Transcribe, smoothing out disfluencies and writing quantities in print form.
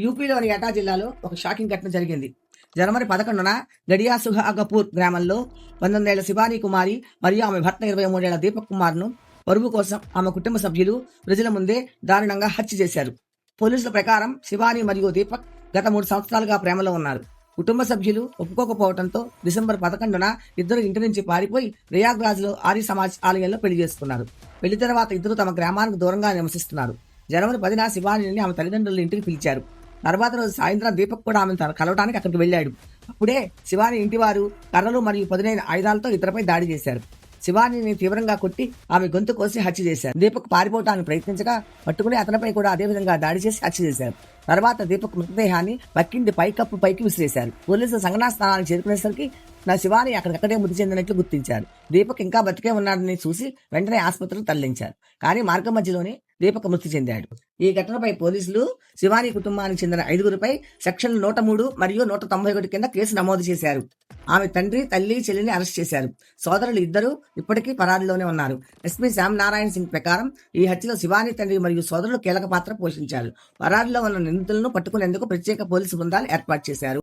యూపీలోని ఏటా జిల్లాలో ఒక షాకింగ్ ఘటన జరిగింది. జనవరి 11న గడియా సుహాగపూర్ గ్రామంలో 19 ఏళ్ల శివానీ కుమారి మరియు ఆమె భర్త 23 ఏళ్ల దీపక్ కుమార్ను పరువు కోసం ఆమె కుటుంబ సభ్యులు ప్రజల ముందే దారుణంగా హత్య చేశారు. పోలీసుల ప్రకారం శివానీ మరియు దీపక్ గత 3 సంవత్సరాలుగా ప్రేమలో ఉన్నారు. కుటుంబ సభ్యులు ఒప్పుకోకపోవడంతో డిసెంబర్ 11న ఇద్దరు ఇంటి నుంచి పారిపోయి ప్రయాగ్రాజ్లో ఆర్య సమాజ్ ఆలయంలో పెళ్లి చేసుకున్నారు. పెళ్లి తర్వాత ఇద్దరు తమ గ్రామానికి దూరంగా నివసిస్తున్నారు. జనవరి 10న శివానీని ఆమె తల్లిదండ్రుల ఇంటికి పిలిచారు. తర్వాత రోజు సాయంత్రం దీపక్ కూడా ఆమెను కలవడానికి అక్కడికి వెళ్ళాడు. అప్పుడే శివాని ఇంటివారు కర్రలు మరియు పదునైన ఆయుధాలతో ఇద్దరిపై దాడి చేశారు. శివానీని తీవ్రంగా కొట్టి ఆమె గొంతు కోసి హత్య చేశారు. దీపక్ పారిపోవడానికి ప్రయత్నించగా పట్టుకుని అతనిపై కూడా అదే విధంగా దాడి చేసి హత్య చేశారు. తర్వాత దీపక్ మృతదేహాన్ని పక్కింటి పైకప్పు పైకి విసిరేశారు. పోలీసులు సంఘటనా స్థానానికి చేరుకునేసరికి నా శివాని అక్కడికక్కడే మృతి చెందినట్లు గుర్తించారు. దీపక్ ఇంకా బతికే ఉన్నాడని చూసి వెంటనే ఆసుపత్రికి తరలించారు. కానీ మార్గం మధ్యలోనే దీపక్ మృతి చెందాడు. ఈ ఘటనపై పోలీసులు శివాని కుటుంబానికి చెందిన 5గురిపై సెక్షన్లు 103 మరియు 191 కింద కేసు నమోదు చేశారు. ఆమె తండ్రి, తల్లి, చెల్లిని అరెస్ట్ చేశారు. సోదరులు ఇద్దరు ఇప్పటికీ పరారీలోనే ఉన్నారు. ఎస్పీ శ్యామ్ నారాయణ్ సింగ్ ప్రకారం ఈ హత్యలో శివాని తండ్రి మరియు సోదరులు కీలక పాత్ర పోషించారు. పరారీలో ఉన్న నిందితులను పట్టుకునేందుకు ప్రత్యేక పోలీసు బృందాలు ఏర్పాటు చేశారు.